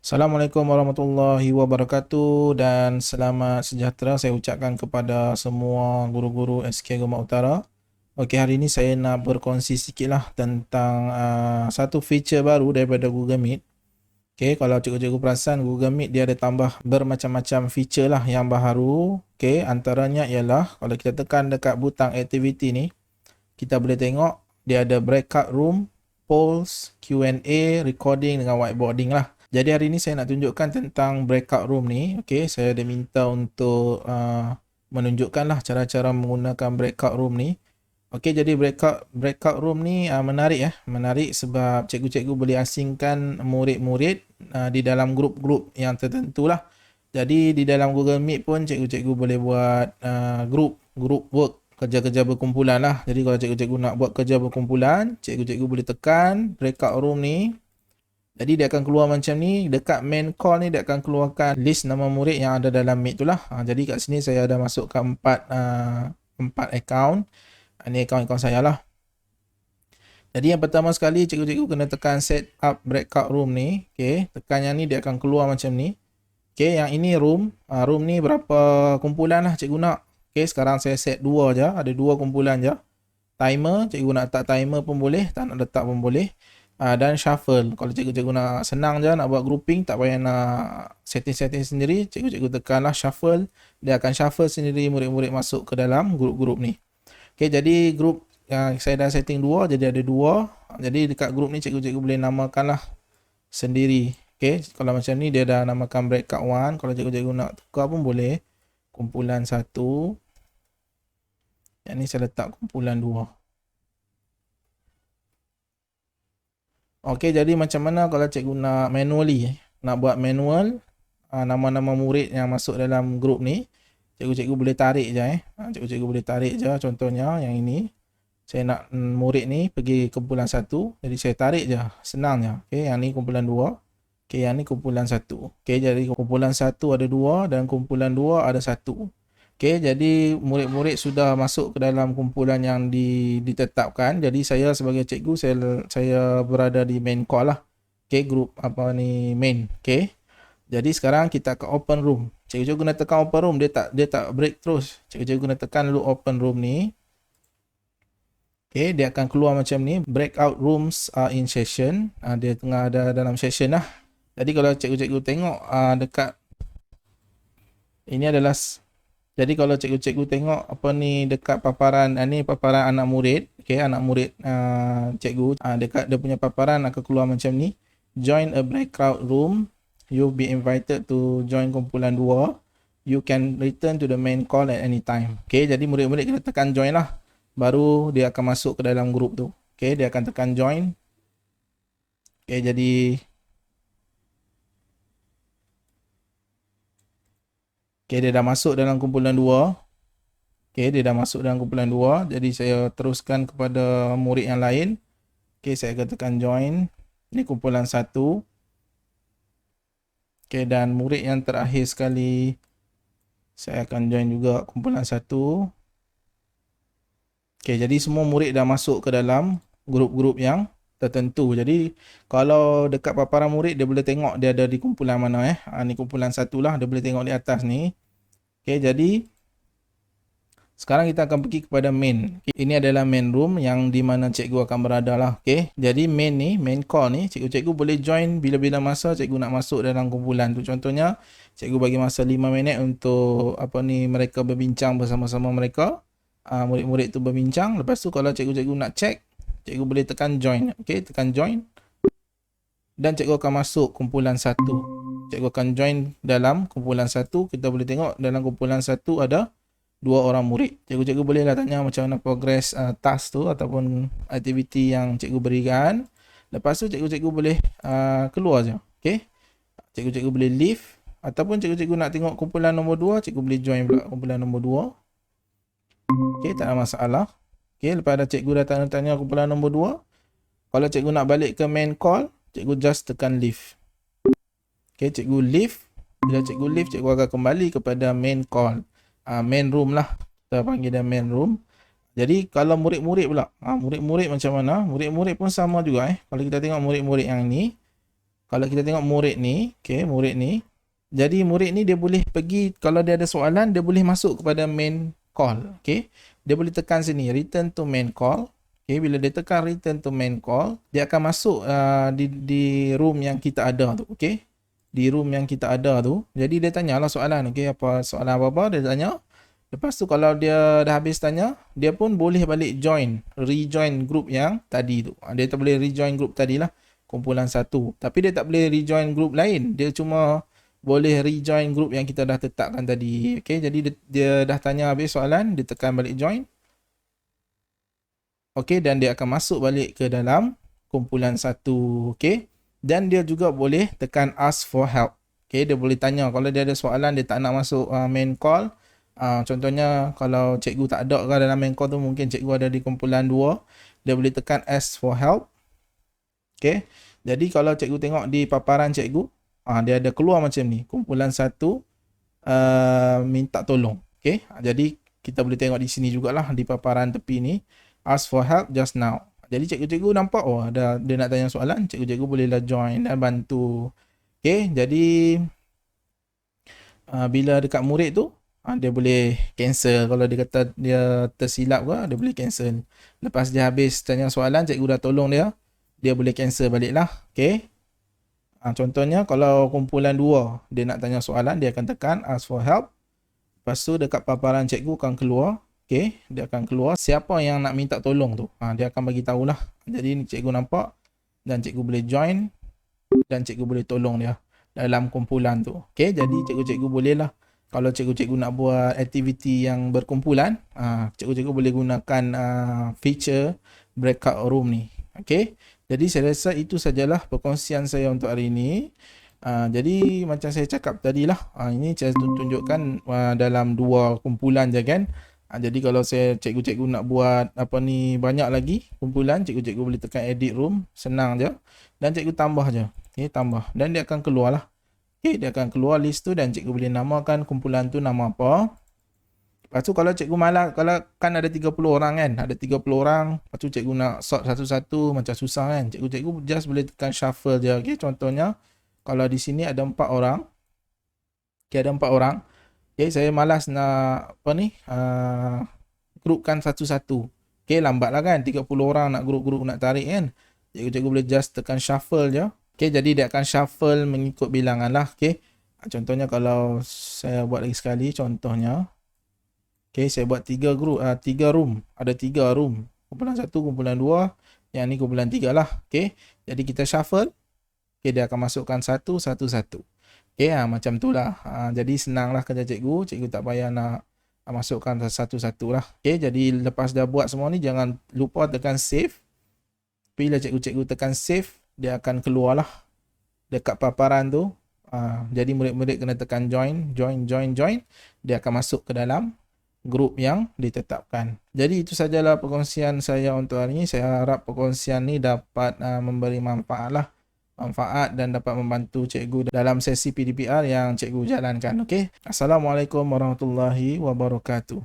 Assalamualaikum warahmatullahi wabarakatuh dan selamat sejahtera saya ucapkan kepada semua guru-guru SK Agama Utara. Okey, hari ini saya nak berkongsi sikitlah tentang satu feature baru daripada Google Meet. Okey, kalau cikgu-cikgu perasan Google Meet dia ada tambah bermacam-macam feature lah yang baru. Okey, antaranya ialah kalau kita tekan dekat butang activity ni, kita boleh tengok dia ada breakout room, polls, Q&A, recording dengan whiteboarding lah. Jadi hari ni saya nak tunjukkan tentang breakout room ni. Okey, saya ada minta untuk menunjukkanlah cara-cara menggunakan breakout room ni. Okey, jadi breakout room ni menarik ya. Menarik sebab cikgu-cikgu boleh asingkan murid-murid di dalam grup-grup yang tertentu lah. Jadi di dalam Google Meet pun cikgu-cikgu boleh buat group work, kerja-kerja berkumpulan lah. Jadi kalau cikgu-cikgu nak buat kerja berkumpulan, cikgu-cikgu boleh tekan breakout room ni. Jadi dia akan keluar macam ni. Dekat main call ni dia akan keluarkan list nama murid yang ada dalam Meet tu lah. Jadi kat sini saya ada masukkan 4 account. Ini account saya lah. Jadi yang pertama sekali cikgu-cikgu kena tekan set up breakout room ni. Okay, tekan yang ni dia akan keluar macam ni. Okay, yang ini room. Room ni berapa kumpulan lah cikgu nak. Okay, sekarang saya set 2 je. Ada 2 kumpulan je. Timer, cikgu nak letak timer pun boleh. Tak nak letak pun boleh. Dan shuffle. Kalau cikgu-cikgu nak senang je nak buat grouping, tak payah nak setting-setting sendiri, cikgu-cikgu tekanlah shuffle. Dia akan shuffle sendiri murid-murid masuk ke dalam grup-grup ni. Okay, jadi grup yang saya dah setting 2, jadi ada 2. Jadi dekat grup ni cikgu-cikgu boleh namakanlah sendiri. Okay, kalau macam ni dia dah namakan breakout 1. Kalau cikgu-cikgu nak tukar pun boleh. Kumpulan 1. Yang ni saya letak kumpulan 2. Okey, jadi macam mana kalau cikgu nak manually, nak buat manual nama-nama murid yang masuk dalam grup ni, cikgu-cikgu boleh tarik je cikgu-cikgu boleh tarik je. Contohnya yang ini, saya nak murid ni pergi kumpulan 1, jadi saya tarik je, senang je. Okey, yang ni kumpulan 2. Okey, yang ni kumpulan 1. Okey, jadi kumpulan 1 ada 2 dan kumpulan 2 ada 1. Okey, jadi murid-murid sudah masuk ke dalam kumpulan yang ditetapkan. Jadi saya sebagai cikgu, saya berada di main call lah. Okey, grup apa ni main. Okey. Jadi sekarang kita ke open room. Cikgu-cikgu guna tekan open room, dia tak break terus. Cikgu-cikgu guna tekan dulu open room ni. Okey, dia akan keluar macam ni. Breakout rooms are in session. Dia tengah ada dalam session lah. Jadi kalau cikgu-cikgu tengok dekat ini adalah. Jadi kalau cikgu-cikgu tengok apa ni dekat paparan ni paparan anak murid, okey, anak murid cikgu dekat dia punya paparan akan keluar macam ni. Join a breakout room. You'll be invited to join kumpulan 2. You can return to the main call at any time. Okey, jadi murid-murid kena tekan join lah. Baru dia akan masuk ke dalam grup tu. Okey, dia akan tekan join. Okey, jadi okey, dia dah masuk dalam kumpulan 2. Okey, dia dah masuk dalam kumpulan 2. Jadi saya teruskan kepada murid yang lain. Okey, saya akan tekan join. Ini kumpulan 1. Okey, dan murid yang terakhir sekali saya akan join juga kumpulan 1. Okey, jadi semua murid dah masuk ke dalam grup-grup yang tertentu. Jadi kalau dekat paparan murid dia boleh tengok dia ada di kumpulan mana ni kumpulan 1 lah, dia boleh tengok di atas ni. Okey, jadi sekarang kita akan pergi kepada main. Ini adalah main room yang di mana cikgu akan berada lah. Okey, jadi main ni, main call ni, cikgu-cikgu boleh join bila-bila masa cikgu nak masuk dalam kumpulan tu. Contohnya, cikgu bagi masa 5 minit untuk mereka berbincang bersama-sama mereka. Murid-murid tu berbincang. Lepas tu kalau cikgu-cikgu nak check, cikgu boleh tekan join. Okey, tekan join. Dan cikgu akan masuk kumpulan 1. Cikgu akan join dalam kumpulan 1. Kita boleh tengok dalam kumpulan 1 ada 2 orang murid. Cikgu-cikgu bolehlah tanya macam mana progress task tu ataupun aktiviti yang cikgu berikan. Lepas tu cikgu-cikgu boleh keluar je. Okey. Cikgu-cikgu boleh leave ataupun cikgu-cikgu nak tengok kumpulan nombor 2, cikgu boleh join pula kumpulan nombor 2. Okey, tak ada masalah. Okey, lepas dah cikgu dah tanya kumpulan nombor 2, kalau cikgu nak balik ke main call, cikgu just tekan leave. Okey, cikgu leave. Bila cikgu leave, cikgu akan kembali kepada main call. Main room lah. Kita panggil dia main room. Jadi kalau murid-murid pula. Murid-murid macam mana? Murid-murid pun sama juga Kalau kita tengok murid-murid yang ni. Kalau kita tengok murid ni, okey, murid ni. Jadi murid ni dia boleh pergi, kalau dia ada soalan, dia boleh masuk kepada main call, okey. Dia boleh tekan sini, return to main call. Okey, bila dia tekan return to main call, dia akan masuk di room yang kita ada tu, okey. Di room yang kita ada tu. Jadi dia tanyalah soalan, okey, apa soalan apa-apa dia tanya. Lepas tu kalau dia dah habis tanya, dia pun boleh balik rejoin group yang tadi tu. Dia tak boleh rejoin group tadi lah, kumpulan satu. Tapi dia tak boleh rejoin group lain. Dia cuma boleh rejoin group yang kita dah tetapkan tadi. Okay, jadi dia dah tanya habis soalan, dia tekan balik join. Okay, dan dia akan masuk balik ke dalam kumpulan satu. Okay, dan dia juga boleh tekan ask for help. Okay, dia boleh tanya. Kalau dia ada soalan, dia tak nak masuk main call. Contohnya kalau cikgu tak ada ke dalam main call tu, mungkin cikgu ada di kumpulan 2, dia boleh tekan ask for help. Okay, jadi kalau cikgu tengok di paparan cikgu, dia ada keluar macam ni, kumpulan 1 minta tolong. Okay, jadi kita boleh tengok di sini jugalah, di paparan tepi ni, ask for help just now. Jadi cikgu-cikgu nampak, ada dia nak tanya soalan, cikgu-cikgu bolehlah join dan bantu. Okay, jadi bila dekat murid tu, dia boleh cancel. Kalau dia kata dia tersilap ke, dia boleh cancel. Lepas dia habis tanya soalan, cikgu dah tolong dia boleh cancel balik lah. Okay, contohnya kalau kumpulan 2 dia nak tanya soalan, dia akan tekan ask for help. Lepas tu dekat paparan cikgu akan keluar. Okay, dia akan keluar siapa yang nak minta tolong tu. Dia akan bagi tahulah. Jadi cikgu nampak dan cikgu boleh join dan cikgu boleh tolong dia dalam kumpulan tu. Okay, jadi cikgu-cikgu boleh lah, kalau cikgu-cikgu nak buat aktiviti yang berkumpulan, cikgu-cikgu boleh gunakan feature breakout room ni. Okay, jadi saya rasa itu sajalah perkongsian saya untuk hari ini. Jadi macam saya cakap tadi lah, ini saya tunjukkan dalam 2 kumpulan je kan. Jadi kalau cikgu-cikgu nak buat apa ni banyak lagi kumpulan, cikgu-cikgu boleh tekan edit room, senang je, dan cikgu tambah je. Okay, tambah dan dia akan keluar lah. Okay, dia akan keluar list tu dan cikgu boleh namakan kumpulan tu nama apa. Lepas tu kalau cikgu malas, kalau kan ada 30 orang kan, ada 30 orang, lepas tu cikgu nak sort satu-satu macam susah kan. Cikgu just boleh tekan shuffle je. Okay, contohnya kalau di sini ada 4 orang. Okay, ada 4 orang. Okay, saya malas nak apa ni, grupkan satu-satu. Okay, lambat lah kan, 30 orang nak grup-grup nak tarik kan. Cikgu boleh just tekan shuffle je. Okay, jadi dia akan shuffle mengikut bilangan lah. Okay, contohnya kalau saya buat lagi sekali, contohnya. Okay, saya buat 3 grup, 3 room. Ada 3 room. Kumpulan 1, kumpulan 2. Yang ni kumpulan 3 lah. Okay, jadi kita shuffle. Okay, dia akan masukkan satu-satu. Okay, macam tu lah. Jadi senang lah kerja cikgu. Cikgu tak payah nak masukkan satu-satu lah. Okay, jadi lepas dah buat semua ni, jangan lupa tekan save. Bila cikgu tekan save, dia akan keluar lah dekat paparan tu. Jadi murid-murid kena tekan join. Dia akan masuk ke dalam grup yang ditetapkan. Jadi itu sajalah perkongsian saya untuk hari ini. Saya harap perkongsian ni dapat memberi manfaat dan dapat membantu cikgu dalam sesi PDPR yang cikgu jalankan. Okey. Assalamualaikum warahmatullahi wabarakatuh.